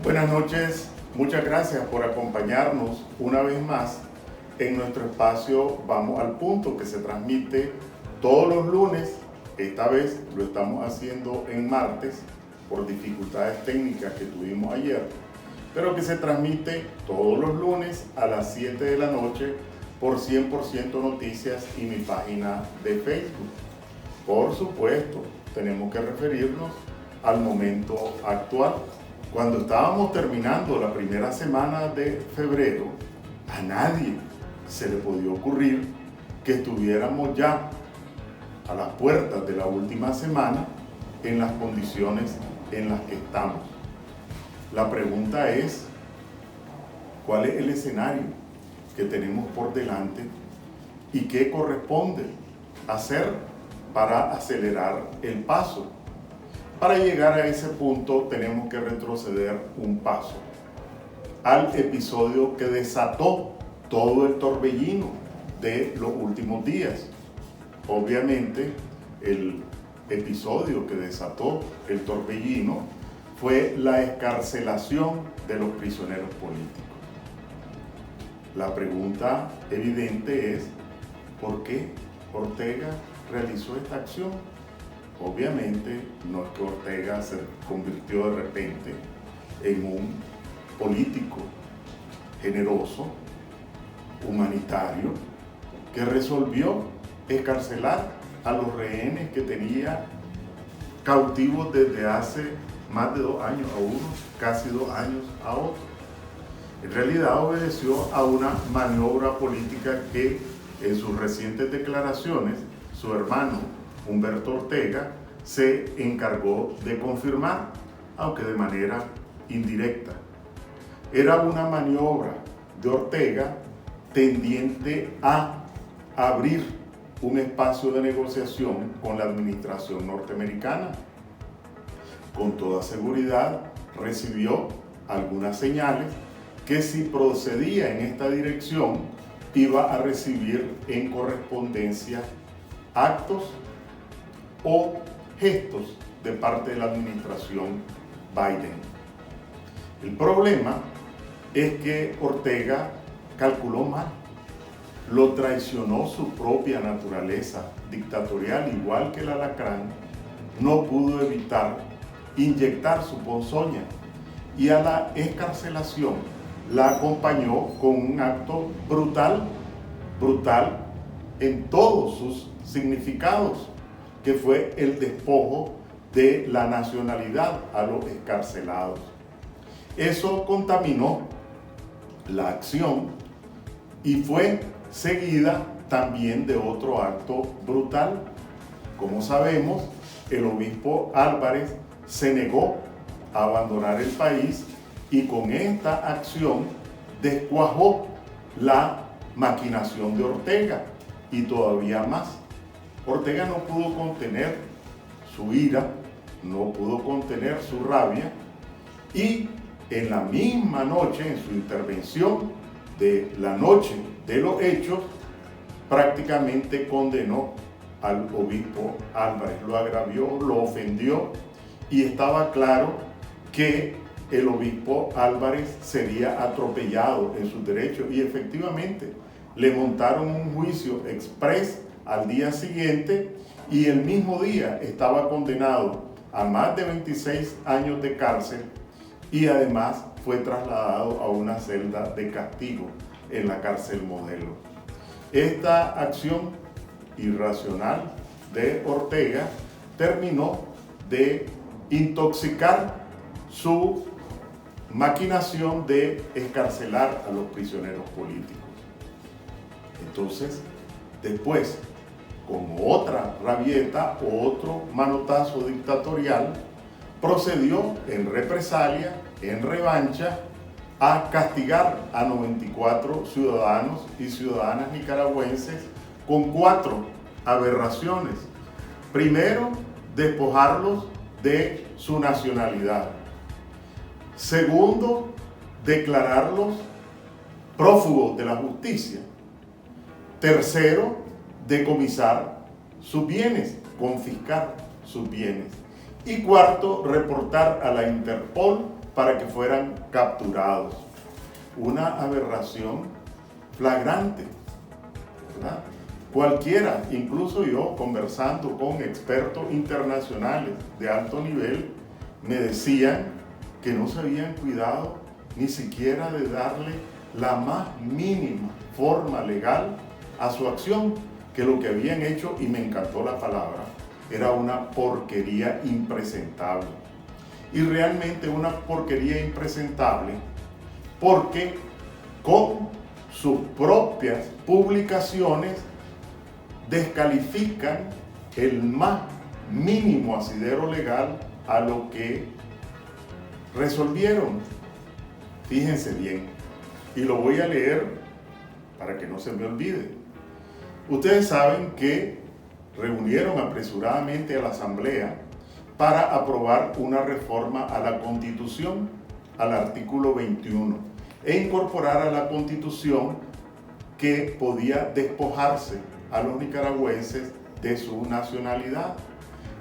Buenas noches, muchas gracias por acompañarnos una vez más en nuestro espacio Vamos al Punto, que se transmite todos los lunes. Esta vez lo estamos haciendo en martes por dificultades técnicas que tuvimos ayer, pero que se transmite todos los lunes a las 7 de la noche por 100% Noticias y mi página de Facebook. Por supuesto, tenemos que referirnos al momento actual. Cuando estábamos terminando la primera semana de febrero, a nadie se le podía ocurrir que estuviéramos ya a las puertas de la última semana en las condiciones en las que estamos. La pregunta es, ¿cuál es el escenario que tenemos por delante y qué corresponde hacer para acelerar el paso? Para llegar a ese punto tenemos que retroceder un paso al episodio que desató todo el torbellino de los últimos días. Obviamente, el episodio que desató el torbellino fue la excarcelación de los prisioneros políticos. La pregunta evidente es, ¿por qué Ortega realizó esta acción? Obviamente no es que Ortega se convirtió de repente en un político generoso, humanitario, que resolvió excarcelar a los rehenes que tenía cautivos desde hace más de 2 años a uno, casi 2 años a otro. En realidad obedeció a una maniobra política que en sus recientes declaraciones su hermano Humberto Ortega se encargó de confirmar, aunque de manera indirecta. Era una maniobra de Ortega tendiente a abrir un espacio de negociación con la administración norteamericana. Con toda seguridad recibió algunas señales que si procedía en esta dirección iba a recibir en correspondencia actos o gestos de parte de la administración Biden. El problema es que Ortega calculó mal, lo traicionó su propia naturaleza dictatorial, igual que el alacrán, no pudo evitar inyectar su ponzoña y a la excarcelación la acompañó con un acto brutal en todos sus significados, que fue el despojo de la nacionalidad a los excarcelados. Eso contaminó la acción y fue seguida también de otro acto brutal. Como sabemos, el obispo Álvarez se negó a abandonar el país y con esta acción descuajó la maquinación de Ortega y todavía más. Ortega no pudo contener su ira, no pudo contener su rabia y en la misma noche, en su intervención de la noche de los hechos, prácticamente condenó al obispo Álvarez, lo agravió, lo ofendió y estaba claro que el obispo Álvarez sería atropellado en sus derechos y efectivamente le montaron un juicio exprés al día siguiente y el mismo día estaba condenado a más de 26 años de cárcel y además fue trasladado a una celda de castigo en la cárcel Modelo. Esta acción irracional de Ortega terminó de intoxicar su maquinación de excarcelar a los prisioneros políticos. Entonces, después, como otra rabieta o otro manotazo dictatorial, procedió en represalia, en revancha, a castigar a 94 ciudadanos y ciudadanas nicaragüenses con 4 aberraciones. Primero, despojarlos de su nacionalidad. Segundo, declararlos prófugos de la justicia. Tercero, decomisar sus bienes, confiscar sus bienes. Y cuarto, reportar a la Interpol para que fueran capturados. Una aberración flagrante, ¿verdad? Cualquiera, incluso yo, conversando con expertos internacionales de alto nivel, me decían que no se habían cuidado ni siquiera de darle la más mínima forma legal a su acción, que lo que habían hecho, y me encantó la palabra, era una porquería impresentable. Y realmente una porquería impresentable porque con sus propias publicaciones descalifican el más mínimo asidero legal a lo que resolvieron. Fíjense bien, y lo voy a leer para que no se me olvide. Ustedes saben que reunieron apresuradamente a la Asamblea para aprobar una reforma a la Constitución, al artículo 21, e incorporar a la Constitución que podía despojarse a los nicaragüenses de su nacionalidad.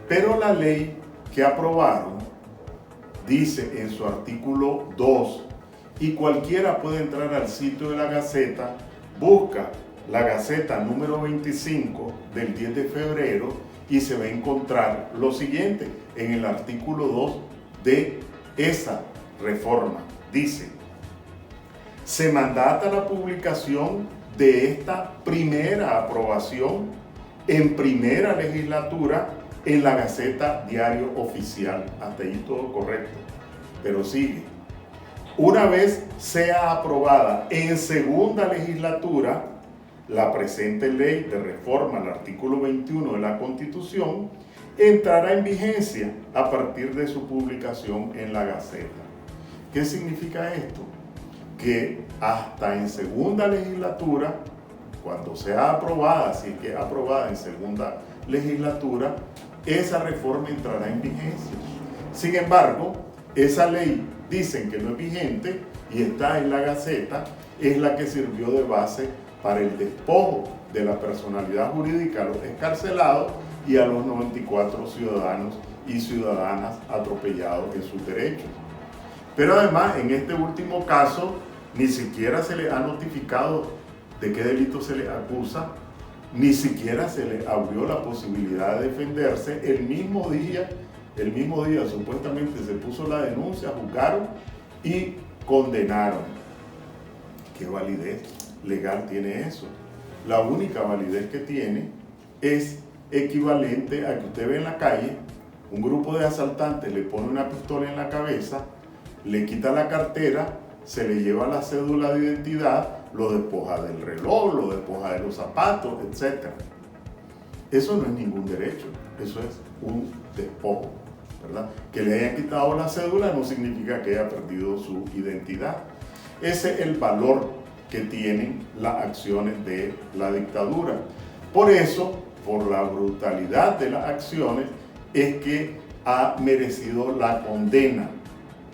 Pero la ley que aprobaron dice en su artículo 2, y cualquiera puede entrar al sitio de la Gaceta, busca la Gaceta número 25 del 10 de febrero y se va a encontrar lo siguiente en el artículo 2 de esa reforma. Dice: se mandata la publicación de esta primera aprobación en primera legislatura en la Gaceta Diario Oficial. Hasta ahí todo correcto, pero sigue. Una vez sea aprobada en segunda legislatura, la presente ley de reforma al artículo 21 de la Constitución entrará en vigencia a partir de su publicación en la Gaceta. ¿Qué significa esto? Que hasta en segunda legislatura, cuando sea aprobada, si es que aprobada en segunda legislatura, esa reforma entrará en vigencia. Sin embargo, esa ley dicen que no es vigente y está en la Gaceta, es la que sirvió de base para el despojo de la personalidad jurídica a los excarcelados y a los 94 ciudadanos y ciudadanas atropellados en sus derechos. Pero además, en este último caso, ni siquiera se le ha notificado de qué delito se le acusa, ni siquiera se le abrió la posibilidad de defenderse. El mismo día supuestamente se puso la denuncia, juzgaron y condenaron. ¿Qué validez legal tiene eso? La única validez que tiene es equivalente a que usted ve en la calle un grupo de asaltantes le pone una pistola en la cabeza, le quita la cartera, se le lleva la cédula de identidad, lo despoja del reloj, lo despoja de los zapatos, etc. Eso no es ningún derecho, eso es un despojo, ¿verdad? Que le hayan quitado la cédula no significa que haya perdido su identidad. Ese es el valor que tienen las acciones de la dictadura. Por eso, por la brutalidad de las acciones, es que ha merecido la condena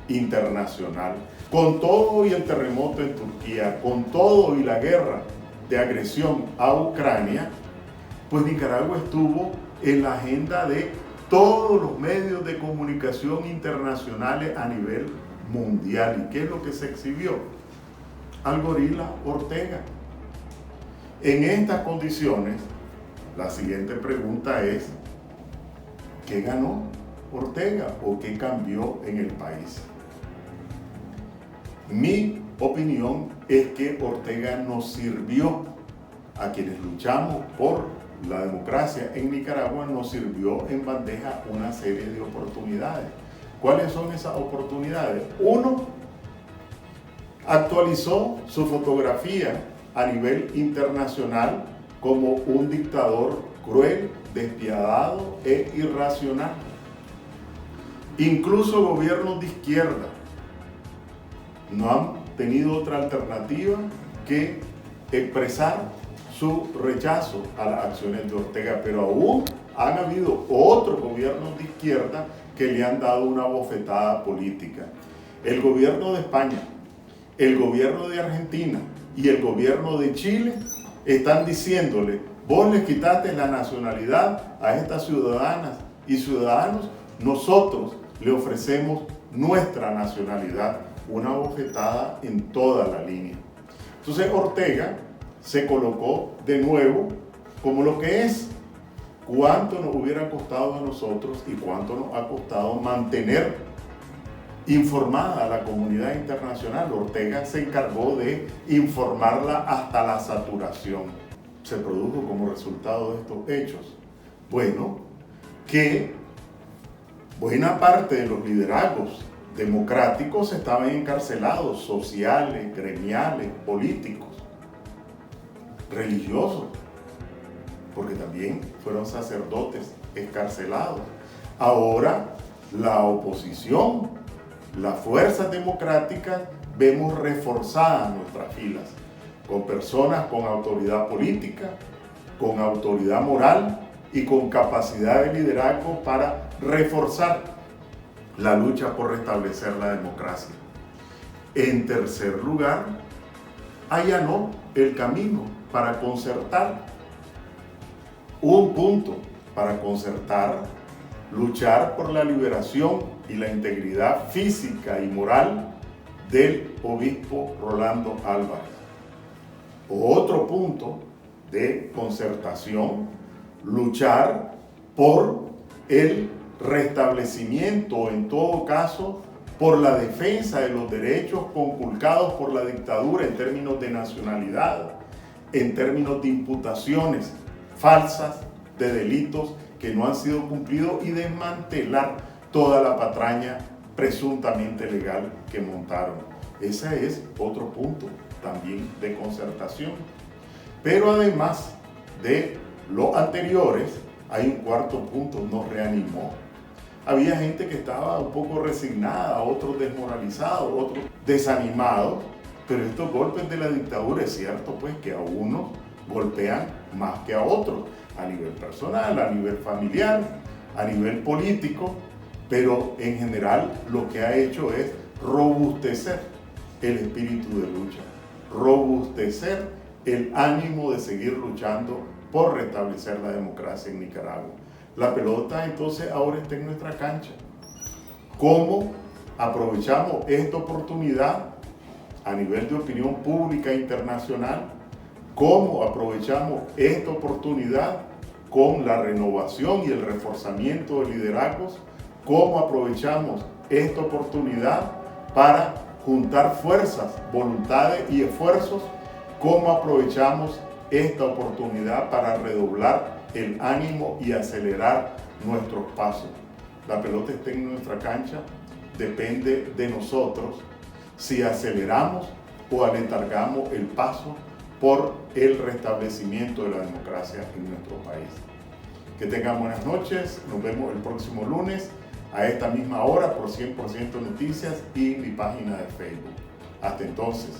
internacional. Con todo y el terremoto en Turquía, con todo y la guerra de agresión a Ucrania, pues Nicaragua estuvo en la agenda de todos los medios de comunicación internacionales a nivel mundial. ¿Y qué es lo que se exhibió? Al gorila Ortega. En estas condiciones, la siguiente pregunta es: ¿qué ganó Ortega o qué cambió en el país? Mi opinión es que Ortega nos sirvió a quienes luchamos por la democracia en Nicaragua, nos sirvió en bandeja una serie de oportunidades. ¿Cuáles son esas oportunidades? Uno, actualizó su fotografía a nivel internacional como un dictador cruel, despiadado e irracional. Incluso gobiernos de izquierda no han tenido otra alternativa que expresar su rechazo a las acciones de Ortega, pero aún han habido otros gobiernos de izquierda que le han dado una bofetada política. El gobierno de España, el gobierno de Argentina y el gobierno de Chile están diciéndole: vos le quitaste la nacionalidad a estas ciudadanas y ciudadanos, nosotros le ofrecemos nuestra nacionalidad, una bofetada en toda la línea. Entonces Ortega se colocó de nuevo como lo que es. ¿Cuánto nos hubiera costado a nosotros y cuánto nos ha costado mantener informada a la comunidad internacional? Ortega se encargó de informarla hasta la saturación. Se produjo como resultado de estos hechos, bueno, que buena parte de los liderazgos democráticos estaban encarcelados, sociales, gremiales, políticos, religiosos, porque también fueron sacerdotes escarcelados. Ahora la oposición, las fuerzas democráticas, vemos reforzadas nuestras filas, con personas con autoridad política, con autoridad moral y con capacidad de liderazgo para reforzar la lucha por restablecer la democracia. En tercer lugar, allanó el camino para concertar un punto, para concertar, luchar por la liberación y la integridad física y moral del obispo Rolando Álvarez. Otro punto de concertación, luchar por el restablecimiento, en todo caso, por la defensa de los derechos conculcados por la dictadura en términos de nacionalidad, en términos de imputaciones falsas de delitos que no han sido cumplidos y desmantelar toda la patraña presuntamente legal que montaron. Ese es otro punto también de concertación. Pero además de los anteriores, hay un cuarto punto, nos reanimó. Había gente que estaba un poco resignada, otros desmoralizados, otros desanimados, pero estos golpes de la dictadura es cierto pues que a unos golpean más que a otros, a nivel personal, a nivel familiar, a nivel político, pero en general lo que ha hecho es robustecer el espíritu de lucha, robustecer el ánimo de seguir luchando por restablecer la democracia en Nicaragua. La pelota entonces ahora está en nuestra cancha. ¿Cómo aprovechamos esta oportunidad a nivel de opinión pública internacional? ¿Cómo aprovechamos esta oportunidad con la renovación y el reforzamiento de liderazgos? ¿Cómo aprovechamos esta oportunidad para juntar fuerzas, voluntades y esfuerzos? ¿Cómo aprovechamos esta oportunidad para redoblar el ánimo y acelerar nuestros pasos? La pelota está en nuestra cancha, depende de nosotros si aceleramos o aletargamos el paso por el restablecimiento de la democracia en nuestro país. Que tengan buenas noches, nos vemos el próximo lunes a esta misma hora por 100% Noticias y mi página de Facebook. Hasta entonces.